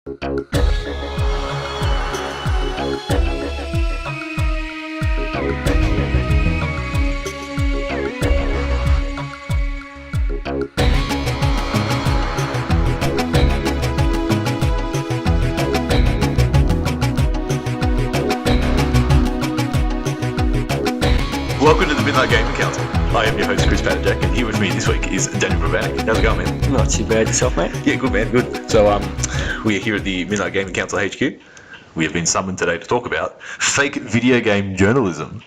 Welcome to the Midnight Gaming Council. I am your host, Chris Patters, and here with me this week is Patters and Vrbanac. How's it going, man? Not too bad. Yourself, mate? Yeah, good, man, good. So, we are here at the Midnight Gaming Council HQ. We have been summoned today to talk about fake video game journalism.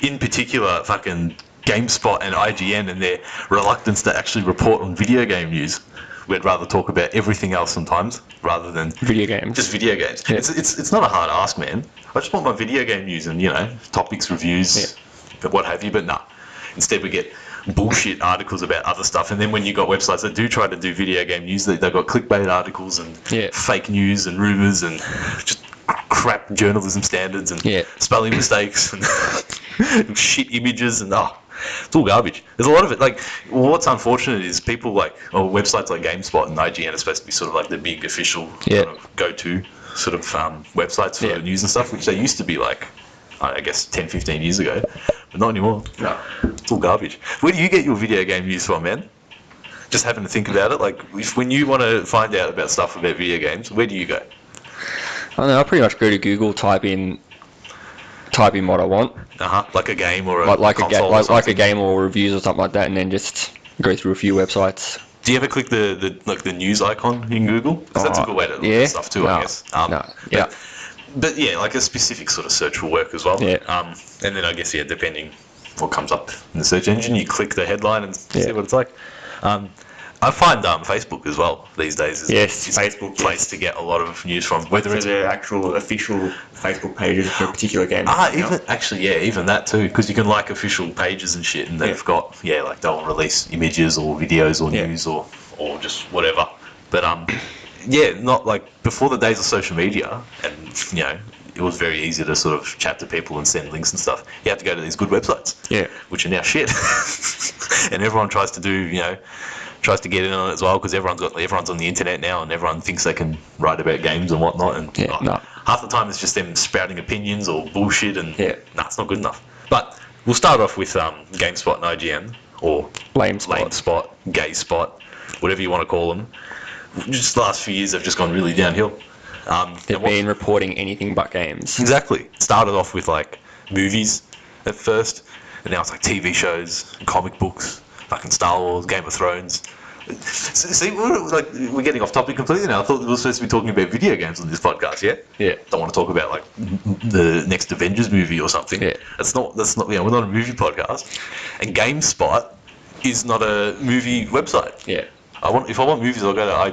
In particular, fucking GameSpot and IGN and their reluctance to actually report on video game news. We'd rather talk about everything else sometimes rather than video games. Just video games. Yeah. It's not a hard ask, man. I just want my video game news and, topics, reviews, what have you, but nah. Instead we get bullshit articles about other stuff, and then when you got websites that do try to do video game news, they've got clickbait articles and fake news and rumours and just crap journalism standards and spelling mistakes and shit images and it's all garbage. There's a lot of it. Like, what's unfortunate is people websites like GameSpot and IGN are supposed to be sort of like the big official kind of go-to sort of websites for news and stuff, which they used to be like, I guess 10, 15 years ago, but not anymore. No. It's all garbage. Where do you get your video game news from, man? Just having to think about it. Like, when you want to find out about stuff about video games, where do you go? I don't know. I pretty much go to Google, type in what I want. Like a game or a console like a game or reviews or something like that, and then just go through a few websites. Do you ever click the news icon in Google? Because that's a good way to look at stuff too, I guess. But yeah, like a specific sort of search will work as well. Yeah. And then I guess, depending what comes up in the search engine, you click the headline and see what it's like. I find Facebook as well these days is Facebook a place to get a lot of news from. Whether it's their actual official Facebook pages for a particular game. Even that too, because you can like official pages and shit, and they've got like they'll release images or videos or news or just whatever. But not like before the days of social media, and it was very easy to sort of chat to people and send links and stuff. You have to go to these good websites, which are now shit, and everyone tries to get in on it as well, because everyone's on the internet now, and everyone thinks they can write about games and whatnot. And half the time it's just them spouting opinions or bullshit, and it's not good enough. But we'll start off with GameSpot and IGN, or Lame Spot, Gay Spot, whatever you want to call them. Just the last few years they've just gone really downhill. They've been reporting anything but games. Exactly. It started off with like movies at first, and now it's like TV shows, comic books, fucking Star Wars, Game of Thrones. See, we're getting off topic completely now. I thought we were supposed to be talking about video games on this podcast. Don't want to talk about like the next Avengers movie or something. That's not we're not a movie podcast, and GameSpot is not a movie website. If I want movies, I'll go to I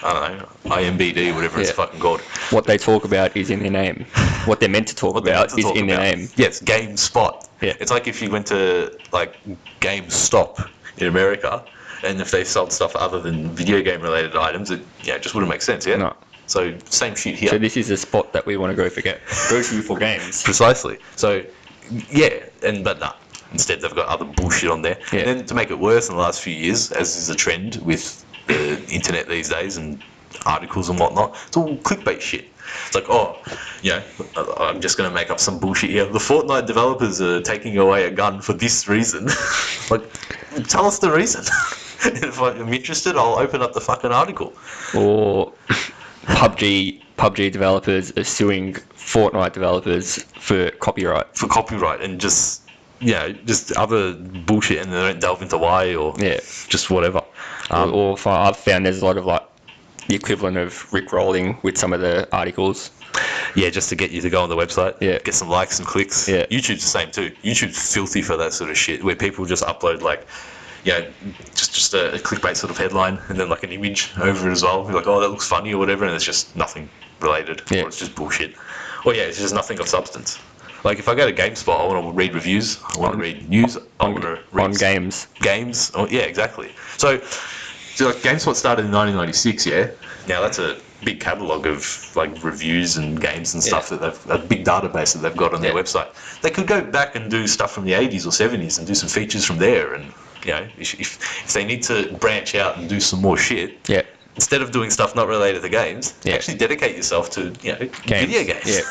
don't know, IMBD, whatever it's fucking called. What they talk about is in their name. What they're meant to talk about is in their name. Yes, GameSpot. It's like if you went to like GameStop in America, and if they sold stuff other than video game related items, it just wouldn't make sense. No. So same shit here. So this is a spot that we want to go to for games. Precisely. So but nah. Instead, they've got other bullshit on there. And then to make it worse, in the last few years, as is a trend with the internet these days and articles and whatnot, it's all clickbait shit. It's like, I'm just going to make up some bullshit here. The Fortnite developers are taking away a gun for this reason. Like, tell us the reason. If I'm interested, I'll open up the fucking article. Or PUBG developers are suing Fortnite developers for copyright. And just other bullshit, and they don't delve into why or just whatever. I've found there's a lot of like the equivalent of rickrolling with some of the articles. Just to get you to go on the website, get some likes and clicks. YouTube's the same too. YouTube's filthy for that sort of shit, where people just upload like, just a clickbait sort of headline and then like an image over it as well. You're like, that looks funny or whatever, and it's just nothing related, or it's just bullshit. Or it's just nothing of substance. Like, if I go to GameSpot, I want to read reviews, I want to read news, I want to read... On games. Games, exactly. So like, GameSpot started in 1996, Now, that's a big catalogue of, like, reviews and games and stuff that they've... A big database that they've got on their website. They could go back and do stuff from the 80s or 70s and do some features from there, and, if they need to branch out and do some more shit... instead of doing stuff not related to games, Yeah. actually dedicate yourself to Games. video games. Yeah.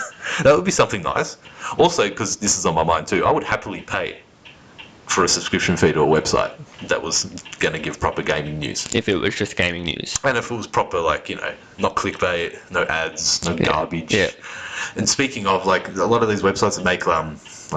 That would be something nice. Also, because this is on my mind too, I would happily pay for a subscription fee to a website that was going to give proper gaming news. If it was just gaming news. And if it was proper, like, not clickbait, no ads, no garbage. Yeah. And speaking of, like, a lot of these websites that make, like,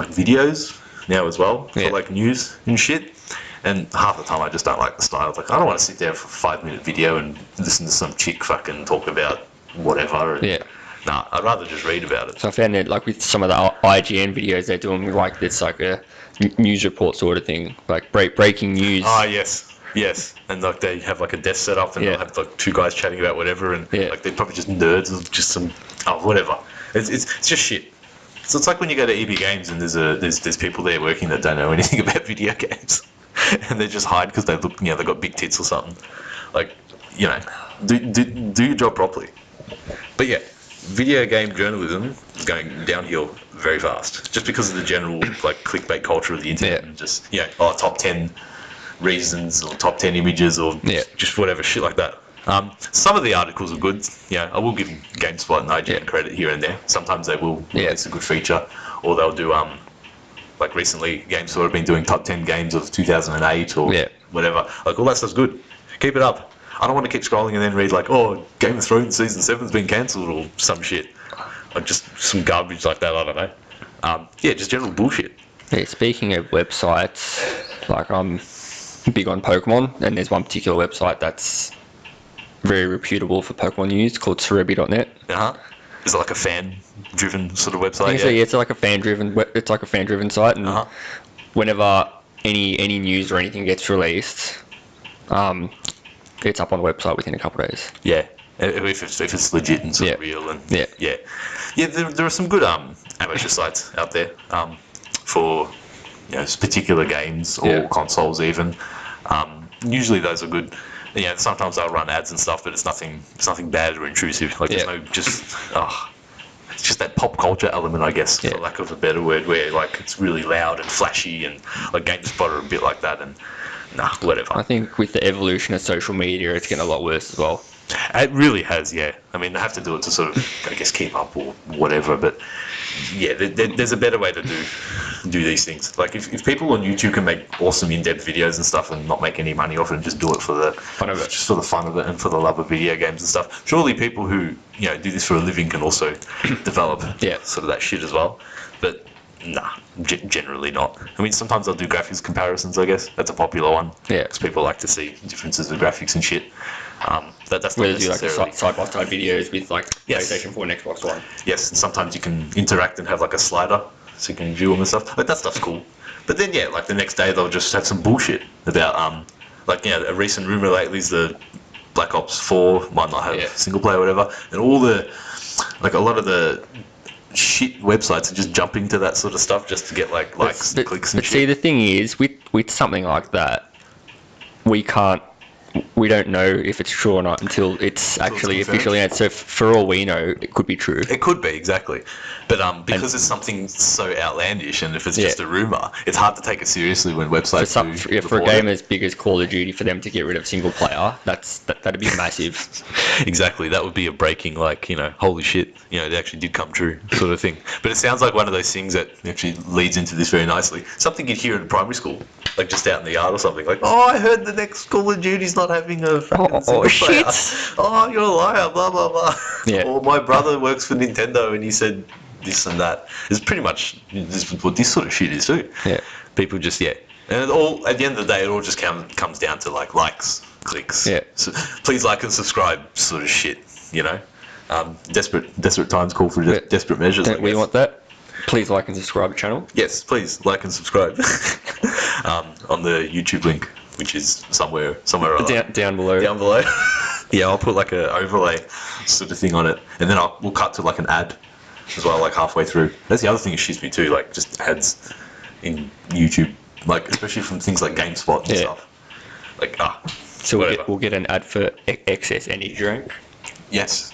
videos now as well for, Yeah. like, news and shit. And half the time I just don't like the style. It's like, I don't want to sit there for a 5-minute video and listen to some chick fucking talk about whatever. And, Yeah. Nah, I'd rather just read about it. So I found that, like, with some of the IGN videos they're doing, like, it's like a news report sort of thing, like breaking news. Ah, yes. And, like, they have, like, a desk set up and they'll have, like, 2 guys chatting about whatever. And, like, they're probably just nerds or just some, whatever. It's just shit. So it's like when you go to EB Games and there's people there working that don't know anything about video games. And they just hide because they look, they've got big tits or something. Like, do your job properly. But yeah, video game journalism is going downhill very fast, just because of the general like clickbait culture of the internet and just top 10 reasons or top 10 images or just whatever shit like that. Some of the articles are good. I will give GameSpot and IGN credit here and there. Sometimes they will release a good feature, or they'll do like recently GameSpot have been doing top 10 games of 2008 or whatever. Like, all that stuff's good. Keep it up. I don't want to keep scrolling and then read like, oh, Game of Thrones season 7's been cancelled or some shit. Like just some garbage like that. I don't know. Just general bullshit. Yeah, speaking of websites, like I'm big on Pokemon, and there's one particular website that's very reputable for Pokemon news called Cerebi.net. Is it like a fan-driven sort of website? So it's like a fan-driven site, and whenever any news or anything gets released, it's up on the website within a couple of days. Yeah, if it's legit and sort of real, and there are some good amateur sites out there for particular games or consoles even. Usually those are good. Sometimes they'll run ads and stuff, but it's nothing bad or intrusive. Like there's no it's just that pop culture element, I guess, for lack of a better word, where like it's really loud and flashy, and like GameSpot are a bit like that, and whatever. I think with the evolution of social media, it's getting a lot worse as well. It really has, yeah. I mean, they have to do it to sort of, I guess, keep up or whatever, but there's a better way to do these things. Like if people on YouTube can make awesome in-depth videos and stuff and not make any money off it and just do it for the fun of it, just for the fun of it and for the love of video games and stuff, surely people who do this for a living can also develop sort of that shit as well. But generally not. I mean, sometimes I'll do graphics comparisons, I guess. That's a popular one. Yeah. Because people like to see differences in graphics and shit. That's not necessarily... like side-by-side videos with like PlayStation 4 and Xbox One. Yes, and sometimes you can interact and have like a slider so you can view them and stuff. Like that stuff's cool. But then like the next day they'll just have some bullshit about a recent rumor lately is the Black Ops 4 might not have single player or whatever, and all the a lot of the shit websites are just jumping to that sort of stuff just to get like likes and clicks and shit. But see, the thing is with something like that, we don't know if it's true or not until it's actually officially out. So for all we know, it could be true. It could be, exactly. But because it's something so outlandish, and if it's just a rumor, it's hard to take it seriously when websites for a game as big as Call of Duty, for them to get rid of single player, that'd be massive. Exactly, that would be a breaking, holy shit, it actually did come true sort of thing. But it sounds like one of those things that actually leads into this very nicely. Something you'd hear in primary school, like just out in the yard or something, like, oh, I heard the next Call of Duty's not having a fucking single player. Shit. Oh, you're a liar, blah, blah, blah. Yeah. Or my brother works for Nintendo and he said this and that. It's pretty much what this sort of shit is too. Yeah. People just, and it all, at the end of the day, it all just comes down to likes, clicks. Yeah. So please like and subscribe sort of shit, Desperate times call for desperate measures. Don't we want that? Please like and subscribe to the channel. Yes, please like and subscribe on the YouTube link, which is somewhere down below. Down below. Yeah, I'll put like a overlay sort of thing on it, and then we'll cut to like an ad as well, like halfway through. That's the other thing that shits me too, like just ads in YouTube, like especially from things like GameSpot and stuff. Like so we'll get an ad for Excess Energy Drink. Yes.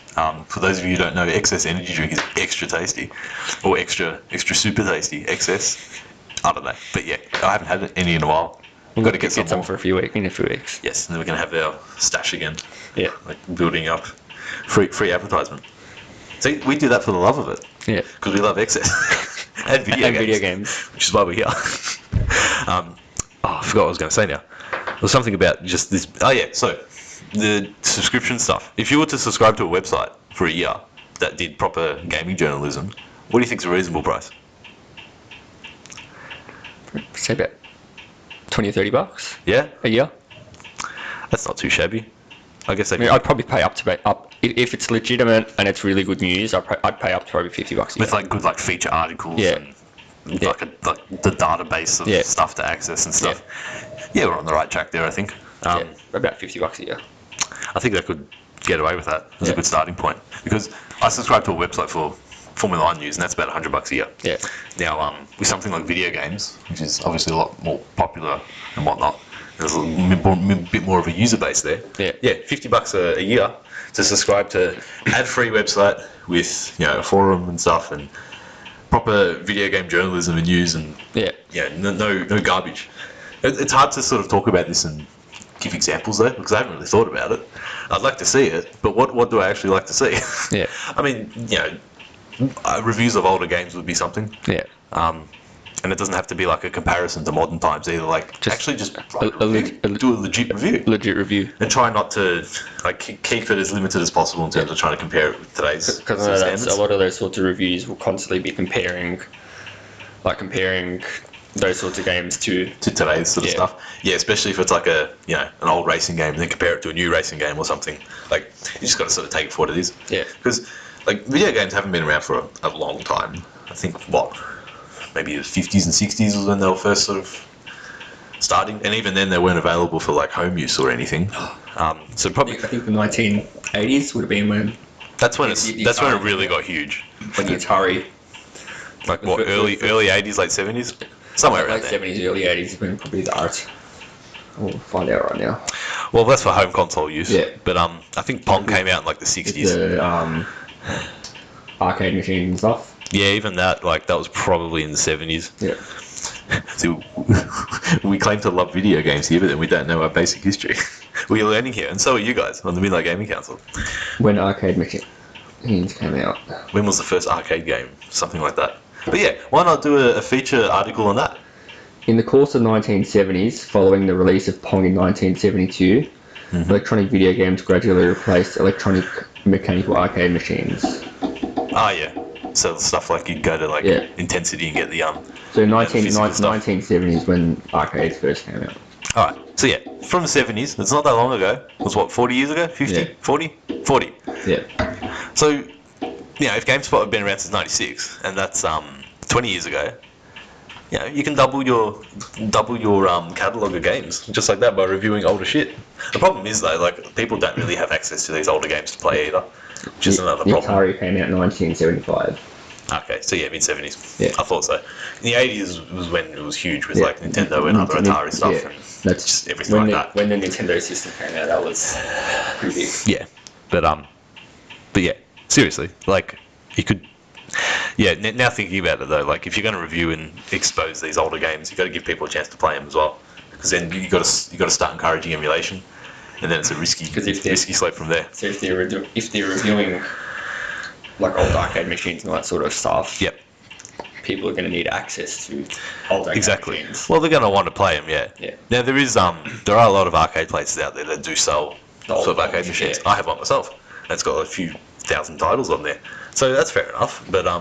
For those of you who don't know, Excess Energy Drink is extra tasty, or extra super tasty. Excess, I don't know, but I haven't had any in a while. We've got to get some some more. for a few weeks, in a few weeks. Yes, and then we're going to have our stash again, Yeah. like building up free advertisement. See, we do that for the love of it, Yeah. because we love excess and video games, which is why we're here. I forgot what I was going to say now. There was something about just this. Oh yeah, so the subscription stuff. If you were to subscribe to a website for a year that did proper gaming journalism, what do you think is a reasonable price? Say about 20 or 30 bucks Yeah, a year. that's not too shabby. I guess I mean, I'd probably pay up if it's legitimate and it's really good news. I'd pay up to probably $50 a year. with like good like feature articles Yeah. and like the database of stuff to access and stuff. Yeah, we're on the right track there, I think. About $50 a year. I think I could get away with that as a good starting point, because I subscribe to a website for Formula 1 news, and that's about $100 a year. Yeah. Now, with something like video games, which is obviously a lot more popular and whatnot, there's a bit more of a user base there. Yeah. $50 a year to subscribe to ad-free website with a forum and stuff and proper video game journalism and news and no garbage. It's hard to sort of talk about this and give examples though, because I haven't really thought about it. I'd like to see it, but what do I actually like to see? Yeah. I mean, reviews of older games would be something. Yeah. And it doesn't have to be like a comparison to modern times either. Like, just write do a legit review. Legit review. And try not to keep it as limited as possible in terms of trying to compare it with today's Because I know that's a lot of those sorts of reviews will constantly be comparing those sorts of games to today's sort of stuff. Yeah, especially if it's like an old racing game and then compare it to a new racing game or something. Like, you just got to sort of take it for what it is. Yeah. Because like video games haven't been around for a long time. I think maybe the 50s and 60s was when they were first sort of starting, and even then they weren't available for like home use or anything. So probably I think the 1980s would have been when that's when it really got huge. When the Atari, like what, early 80s, late 70s, somewhere around late there. 70s, early 80s has been probably the art. We'll find out right now. Well, that's for home console use. Yeah. But I think Pong came out in like the 60s. The arcade machines and stuff. Yeah, even that was probably in the 70s. Yeah. So we claim to love video games here, but then we don't know our basic history. We're learning here, and so are you guys on the Midnight Gaming Council. When arcade machines came out. When was the first arcade game? Something like that. But yeah, why not do a feature article on that? In the course of the 1970s, following the release of Pong in 1972, electronic video games gradually replaced electronic mechanical arcade machines. Ah, yeah. So stuff like you'd go to Intensity and get the So physical stuff. 1970s when arcades first came out. All right. So yeah, from the 70s. It's not that long ago. It was what, 40 years ago? 50? Yeah. 40? 40. Yeah. So, if GameSpot had been around since 96, and that's 20 years ago, you can double your catalogue of games just like that by reviewing older shit. The problem is though, like, people don't really have access to these older games to play either, which is another The problem. Atari came out in 1975. Okay, so yeah, mid-70s. Yeah. I thought so. In the 80s was when it was huge with like Nintendo and other Atari stuff. Yeah. And That's just everything like that. When the Nintendo system came out, that was pretty big. Yeah, but yeah, seriously, like, you could. Yeah, now thinking about it though, like, if you're going to review and expose these older games, you've got to give people a chance to play them as well, because then you got to start encouraging emulation, and then it's a risky slope from there. So if they're reviewing like old arcade machines and all that sort of stuff, Yep. people are going to need access to old arcade machines. Well, they're going to want to play them, yeah. Yeah. Now there are a lot of arcade places out there that do sell Old sort of arcade machines. yeah. I have one myself. And it's got a few thousand titles on there, so that's fair enough. But I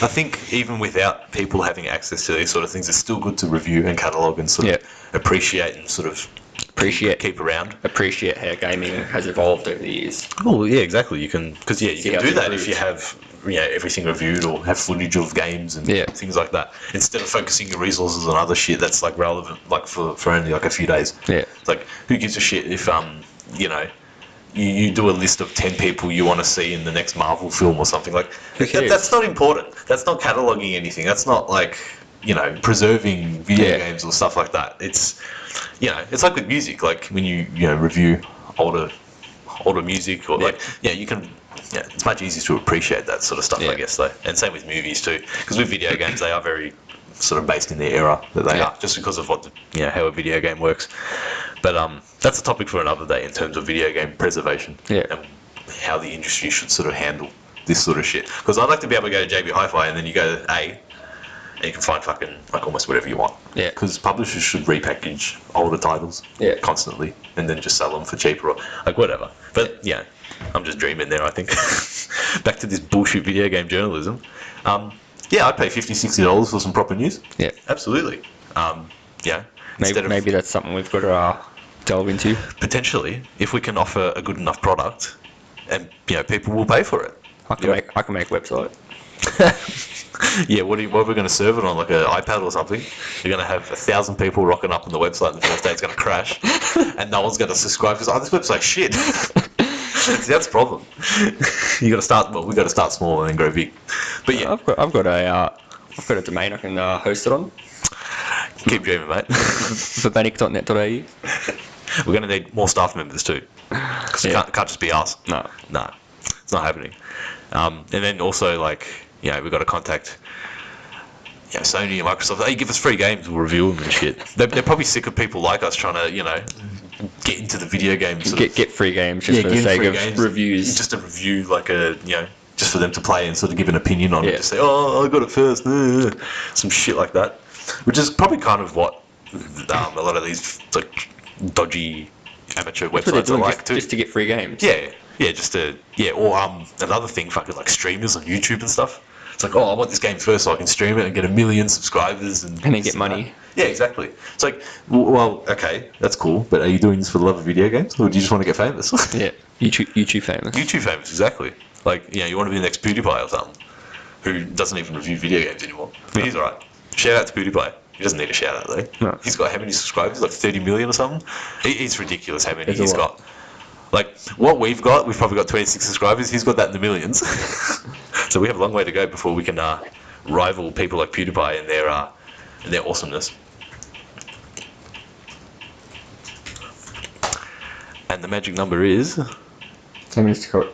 think even without people having access to these sort of things, it's still good to review and catalogue and sort of appreciate and sort of keep around. Appreciate how gaming has evolved over the years. Well, yeah, exactly. You can how do that it's if you have everything reviewed or have footage of games and things like that, instead of focusing your resources on other shit that's like relevant like for only like a few days. Yeah. It's like, who gives a shit if you do a list of 10 people you want to see in the next Marvel film or something. Like, that's not important. That's not cataloguing anything. That's not like, preserving video games or stuff like that. It's, it's like with music. Like when you review older music or you can, it's much easier to appreciate that sort of stuff, I guess, though. And same with movies too, because with video games they are very sort of based in their era that they Yeah. are, just because of what how a video game works. But that's a topic for another day in terms of video game preservation Yeah. and how the industry should sort of handle this sort of shit. Because I'd like to be able to go to JB Hi-Fi and then you go to A, and you can find fucking like almost whatever you want. Yeah. Because publishers should repackage older titles constantly and then just sell them for cheaper or like whatever. But yeah, I'm just dreaming there, I think. Back to this bullshit video game journalism. I'd pay $50, $60 for some proper news. Yeah. Absolutely. Maybe that's something we've got to delve into. Potentially, if we can offer a good enough product, and people will pay for it. I can make a website. Yeah, what are we going to serve it on, like an iPad or something? You're going to have 1,000 people rocking up on the website, and the first day it's going to crash, and no one's going to subscribe because this website's shit. See, that's the problem. You got to start. Well, we got to start small and then grow big. But yeah, I've got a domain I can host it on. Keep dreaming, mate. Vrbanac.net.au. We're going to need more staff members too, because it can't just be us. No. It's not happening. And then also we've got to contact Sony and Microsoft. Hey, give us free games, we'll review them and shit. They're probably sick of people like us trying to get into the video games. Get free games just for the sake of reviews. Just a review, just for them to play and sort of give an opinion on it. Just say, oh, I got it first. Some shit like that. Which is probably kind of what a lot of these dodgy amateur websites are like too. Just to get free games. Or another thing, fucking streamers on YouTube and stuff. It's like, I want this game first so I can stream it and get 1 million subscribers and then get money. Yeah, exactly. It's like, well, okay, that's cool, but are you doing this for the love of video games, or do you just want to get famous? Yeah, YouTube famous. YouTube famous, exactly. You want to be the next PewDiePie or something, who doesn't even review video games anymore. But he's alright. Shout out to PewDiePie. He doesn't need a shout out though. No. He's got how many subscribers? 30 million or something? It's ridiculous how many he's got. What we've probably got 26 subscribers. He's got that in the millions. So we have a long way to go before we can rival people like PewDiePie and their awesomeness. And the magic number is... How many subscribers?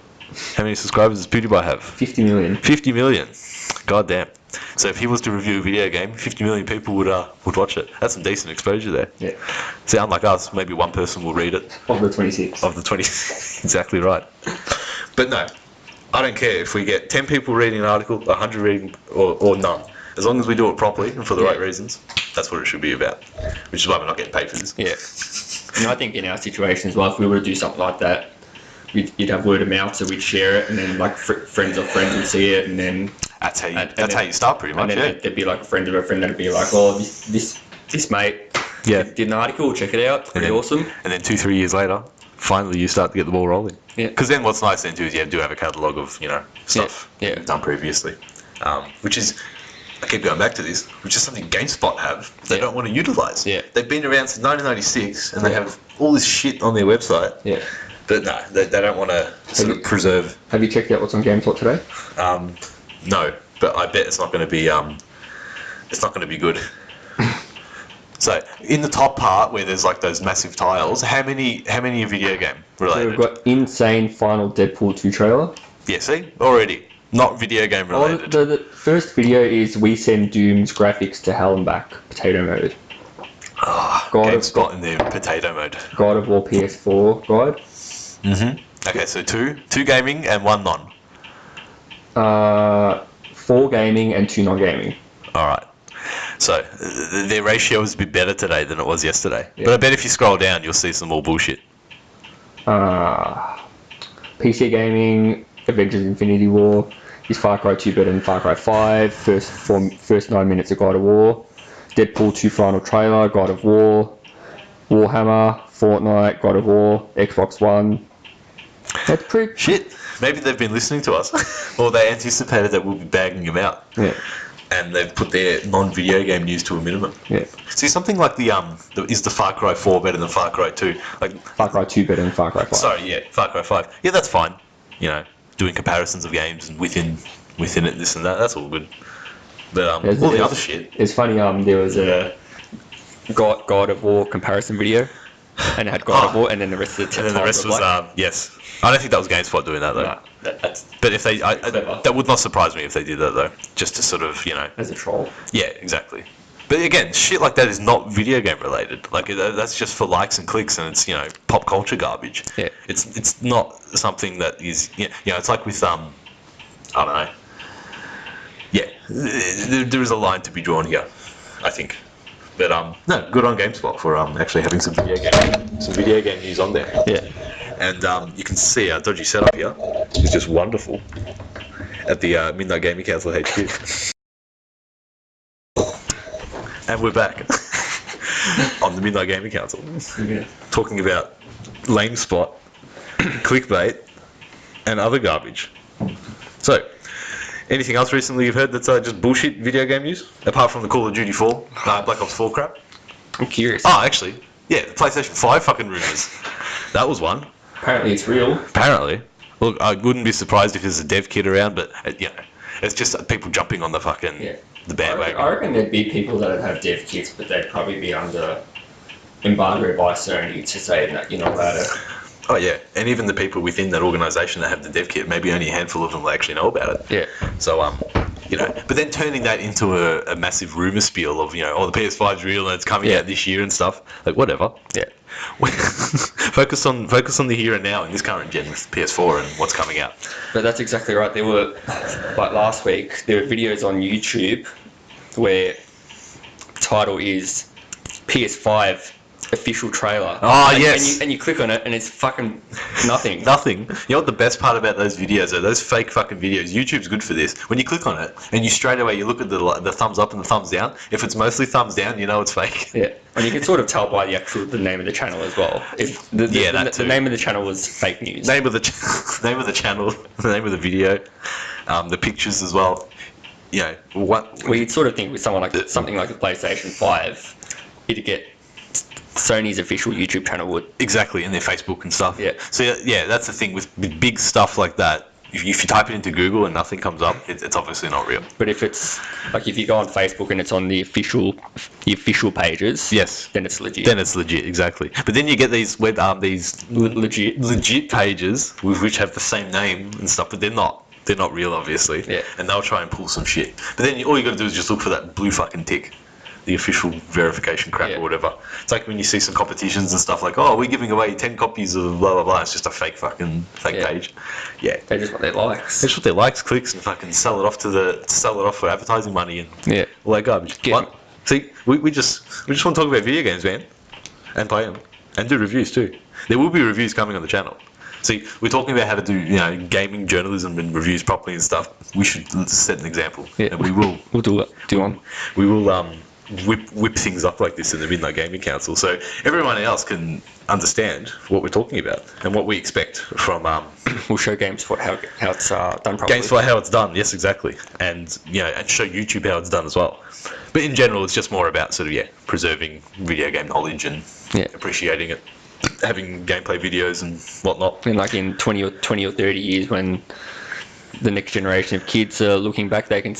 How many subscribers does PewDiePie have? 50 million. 50 million. God damn. So if he was to review a video game, 50 million people would watch it. That's some decent exposure there. Yeah. See, unlike us, maybe one person will read it. Of the 26. Of the 20. Exactly right. But no, I don't care if we get 10 people reading an article, 100 reading, or none. As long as we do it properly and for the right reasons, that's what it should be about. Which is why we're not getting paid for this. Yeah. I think in our situation as well, if we were to do something like that, you'd have word of mouth, so we'd share it, and then friends of friends would see it, and then that's how you start pretty much. And then there'd be a friend of a friend that'd be like, this mate did an article, check it out, pretty awesome. And then 2-3 years later, finally you start to get the ball rolling. Yeah. Because then what's nice then too is you do have a catalogue of stuff you've done previously, which is. I keep going back to this, which is something GameSpot have. They don't want to utilise. Yeah. They've been around since 1996, and they have all this shit on their website. Yeah. But no, they don't want to sort of preserve. Have you checked out what's on GameSpot today? No, but I bet it's not going to be. It's not going to be good. So in the top part where there's those massive tiles, how many are video game related? So we've got insane final Deadpool 2 trailer. Yeah, see already. Not video game related. The first video is we send Doom's graphics to hell and back, potato mode. GameSpot in their potato mode. God of War PS4 guide. Mm-hmm. Okay, so two gaming and one non. 4 gaming and 2 non-gaming. All right. So their ratio is a bit better today than it was yesterday. Yeah. But I bet if you scroll down, you'll see some more bullshit. PC gaming, Avengers Infinity War, is Far Cry 2 better than Far Cry 5, first 9 minutes of God of War, Deadpool 2 final trailer, God of War, Warhammer, Fortnite, God of War, Xbox One. That's pretty... Shit. Maybe they've been listening to us. Or they anticipated that we'll be bagging them out. Yeah. And they've put their non-video game news to a minimum. Yeah. See, something like is the Far Cry 4 better than Far Cry 2? Far Cry 2 better than Far Cry 5. Sorry, yeah, Far Cry 5. Yeah, that's fine. Doing comparisons of games and within it, this and that, that's all good. But all the other shit. It's funny, there was a God of War comparison video. and it had God of War, and then the rest of the And then the rest was yes. I don't think that was GameSpot doing that though. No, that's But if they, clever. that would not surprise me if they did that though, just to sort of, you know. as a troll. Yeah, exactly. But again, shit like that is not video game related. Like that's just for likes and clicks, and it's, you know, pop culture garbage. Yeah. It's not something that is, you know, it's like with I don't know. Yeah, there is a line to be drawn here, I think. But no, good on GameSpot for actually having some video game news on there. Yeah. And you can see our dodgy setup here is just wonderful at the Midnight Gaming Council HQ. And we're back on the Midnight Gaming Council, talking about lame spot, clickbait, and other garbage. So, anything else recently you've heard that's just bullshit video game news? Apart from the Call of Duty 4, Black Ops 4 crap? I'm curious. Oh, actually, yeah, the PlayStation 5 fucking rumours. That was one. Apparently it's real. Apparently. Look, I wouldn't be surprised if there's a dev kit around, but, you know, it's just people jumping on the fucking the bandwagon. I reckon there'd be people that would have dev kits, but they'd probably be under embargo by Sony to say that you're not allowed to. Oh, yeah. And even the people within that organisation that have the dev kit, maybe only a handful of them will actually know about it. Yeah. So, you know, but then turning that into a massive rumour spiel of, you know, oh, the PS5's real and it's coming out this year and stuff, like, whatever. Yeah. Focus on the here and now in this current gen with PS4 and what's coming out. But that's exactly right. There were, like last week, there were videos on YouTube where the title is PS5 official trailer. Oh, and, yes. And you click on it and it's fucking nothing. Nothing. You know what the best part about those videos are? Those fake fucking videos. YouTube's good for this. When you click on it and you straight away you look at the thumbs up and the thumbs down. If it's mostly thumbs down, you know it's fake. Yeah. And you can sort of tell by the name of the channel as well. If the name of the channel was fake news. Name of the channel, the name of the video, the pictures as well. You know, Well, you'd sort of think with something like the PlayStation 5, it'd get Sony's official YouTube channel would. Exactly, in their Facebook and stuff. Yeah. So yeah, that's the thing with big stuff like that. If you type it into Google and nothing comes up, it's obviously not real. But if it's like if you go on Facebook and it's on the official pages, yes, then it's legit. Then it's legit, exactly. But then you get these legit pages with which have the same name and stuff, but they're not. They're not real, obviously. Yeah. And they'll try and pull some shit. But then all you got to do is just look for that blue fucking tick. The official verification crap or whatever. It's like when you see some competitions and stuff like, oh, we're giving away 10 copies of blah, blah, blah. It's just a fake page. Yeah. They just want their likes. They just want their likes, clicks, and fucking sell it off for advertising money and all that garbage. See, we just want to talk about video games, man. And play them. And do reviews too. There will be reviews coming on the channel. See, we're talking about how to do, you know, gaming journalism and reviews properly and stuff. We should set an example. Yeah. And we will. We'll do it. Do one. We will whip things up like this in the Midnight Gaming Council, so everyone else can understand what we're talking about and what we expect from. We'll show GameSpot how it's done properly. GameSpot how it's done, yes, exactly, and and show YouTube how it's done as well. But in general, it's just more about sort of preserving video game knowledge and appreciating it, having gameplay videos and whatnot. And like in 20 or 30 years when the next generation of kids are looking back, they can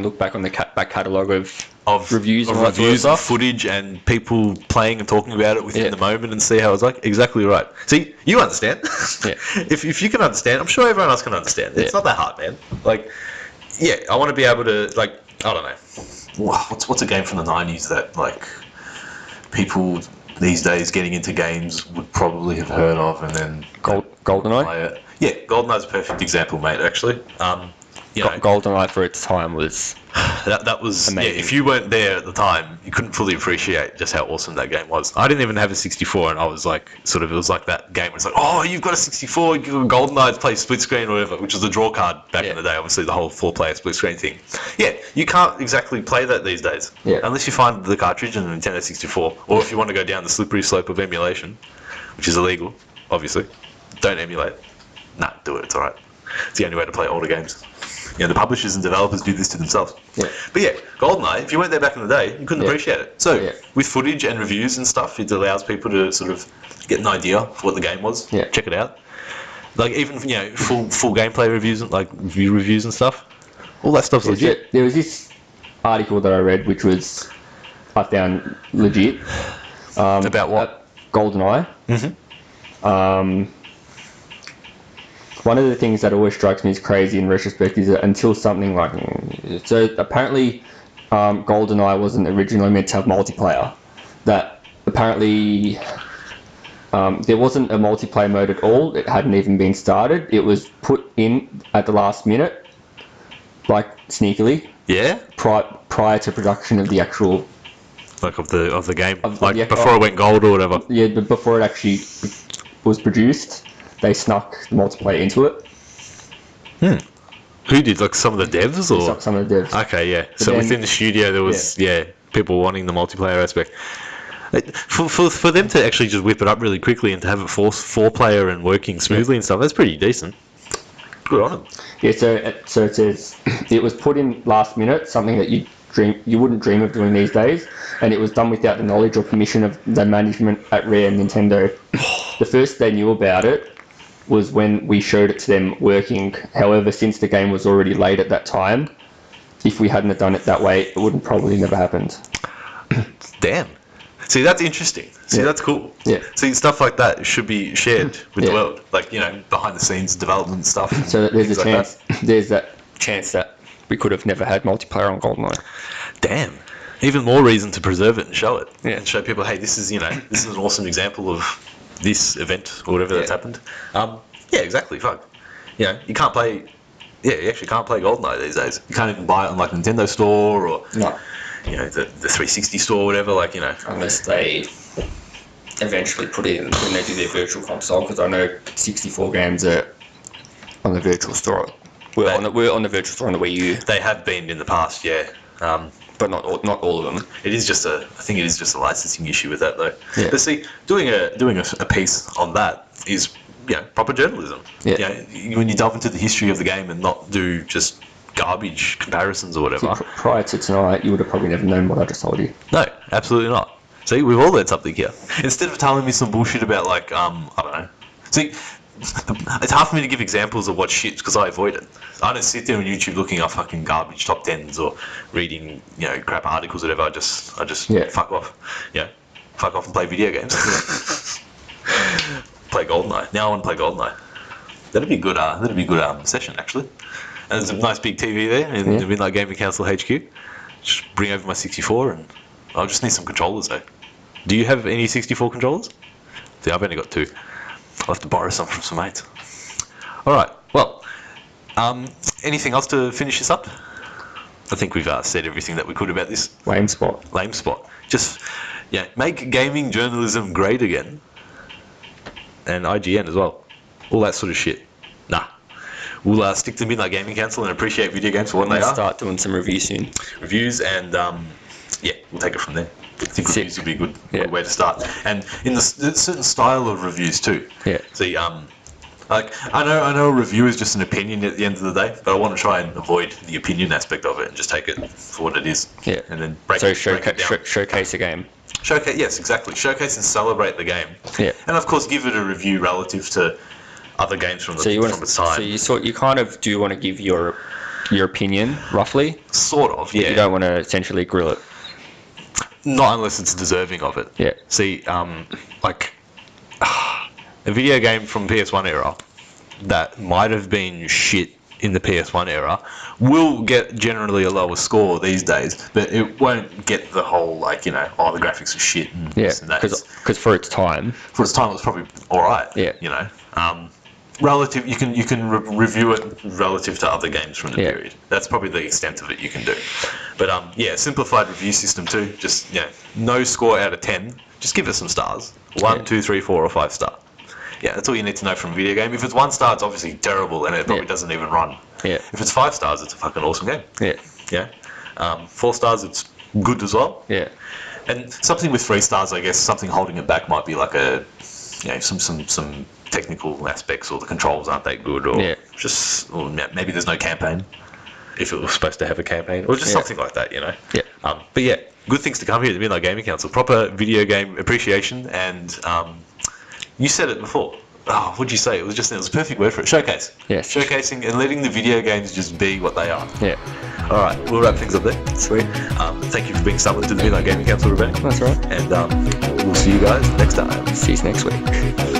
look back on the back catalogue of reviews and footage and people playing and talking about it within the moment and see how it's like. Exactly right. See, you understand. Yeah. If you can understand, I'm sure everyone else can understand. It's not that hard, man. Like, I want to be able to, like, I don't know. What's a game from the 90s that, like, people these days getting into games would probably have heard of and then GoldenEye? Play it. Yeah, GoldenEye's a perfect example, mate, actually. GoldenEye for its time was that was amazing. If you weren't there at the time, you couldn't fully appreciate just how awesome that game was. I didn't even have a 64, and I was like, it was like that game where it's like, oh, you've got a 64, you got GoldenEye to play split screen or whatever, which was a draw card back in the day. Obviously, the whole 4-player split screen thing. Yeah, you can't exactly play that these days, unless you find the cartridge in the Nintendo 64, or if you want to go down the slippery slope of emulation, which is illegal, obviously. Don't emulate. Nah, do it. It's all right. It's the only way to play older games. The publishers and developers do this to themselves. Yeah. But GoldenEye, if you weren't there back in the day, you couldn't appreciate it. So with footage and reviews and stuff, it allows people to sort of get an idea of what the game was. Yeah. Check it out. Like even full gameplay reviews, like view reviews and stuff. All that stuff's legit. There was this article that I read, which was I found legit. About what? GoldenEye. One of the things that always strikes me as crazy in retrospect is that until something like... So apparently GoldenEye wasn't originally meant to have multiplayer. That apparently there wasn't a multiplayer mode at all. It hadn't even been started. It was put in at the last minute, like sneakily. Yeah? Prior to production of the actual... Like of the game? Yeah, before it went gold or whatever? Yeah, but before it actually was produced, they snuck the multiplayer into it. Who did? Like some of the devs or? Some of the devs. Okay, yeah. But so then, within the studio there was people wanting the multiplayer aspect. For them to actually just whip it up really quickly and to have it four player and working smoothly and stuff, that's pretty decent. Good on them. Yeah, so it says it was put in last minute, something that you wouldn't dream of doing these days, and it was done without the knowledge or permission of the management at Rare and Nintendo. The first they knew about it was when we showed it to them working. However, since the game was already late at that time, if we hadn't have done it that way, it wouldn't probably never happened. Damn. See, that's interesting. See, that's cool. Yeah. See, stuff like that should be shared with the world. Like, behind the scenes development stuff. So there's a chance. There's that chance that we could have never had multiplayer on GoldenEye. Damn. Even more reason to preserve it and show it. Yeah. And show people, hey, this is this is an awesome example of this event or whatever that's happened. Yeah, exactly. Fuck. You can't play. Yeah, you actually can't play GoldenEye these days. You can't even buy it on like Nintendo Store or the 360 store or whatever. Like unless they eventually put it in when they do their virtual console, because I know 64 games are on the virtual store. We're on the virtual store on the Wii U. They have been in the past, yeah. But not all of them. I think it is just a licensing issue with that though. Yeah. But see, doing a piece on that is proper journalism. Yeah. When you delve into the history of the game and not do just garbage comparisons or whatever. See, prior to tonight, you would have probably never known what I just told you. No, absolutely not. See, we've all learned something here. Instead of telling me some bullshit about like I don't know. See, it's hard for me to give examples of what shit because I avoid it. I don't sit there on YouTube looking up fucking garbage top 10s or reading crap articles or whatever. I just fuck off. Fuck off and play video games. Play GoldenEye. Now I want to play GoldenEye. That'd be a good session actually. And there's a nice big TV there in the Midnight Gaming Council HQ. Just bring over my 64 and I'll just need some controllers though. Do you have any 64 controllers? See, I've only got 2. I'll have to borrow some from some mates. Alright, well, anything else to finish this up? I think we've said everything that we could about this. Lame spot. Just, make gaming journalism great again. And IGN as well. All that sort of shit. Nah. We'll stick to Midnight Gaming Council and appreciate video games for what they are. Start doing some reviews soon. Reviews and, we'll take it from there. I think reviews would be a good way to start. And in the certain style of reviews too. Yeah. See, like I know a review is just an opinion at the end of the day, but I want to try and avoid the opinion aspect of it and just take it for what it is. Yeah. And then showcase a game. Yes, exactly. Showcase and celebrate the game. Yeah. And of course, give it a review relative to other games from its time. So you kind of do want to give your opinion roughly. Sort of. Yeah. You don't want to essentially grill it. Not unless it's deserving of it. Yeah. See, like a video game from PS1 era that might have been shit in the PS1 era will get generally a lower score these days, but it won't get the whole the graphics are shit and this and that. Because for its time. For its time, it was probably all right. Yeah. Relative, you can review it relative to other games from the period. That's probably the extent of it you can do. But simplified review system too. Just no score out of 10. Just give it some stars. 1, 2, 3, 4, or 5 star. Yeah, that's all you need to know from a video game. If it's 1 star, it's obviously terrible and it probably doesn't even run. Yeah. If it's 5 stars, it's a fucking awesome game. Yeah. Yeah. 4 stars, it's good as well. Yeah. And something with 3 stars, I guess, something holding it back might be like some technical aspects, or the controls aren't that good, or or maybe there's no campaign if it was supposed to have a campaign, or just something like that, Yeah. But good things to come here at the Midnight Gaming Council. Proper video game appreciation, and you said it before. what'd you say? It was a perfect word for it. Showcase. Yes. Showcasing and letting the video games just be what they are. Yeah. All right, we'll wrap things up there. Sweet. Thank you for being summoned to the Midnight Gaming Council, Vrbanac. That's right. And we'll see you guys next time. See you next week.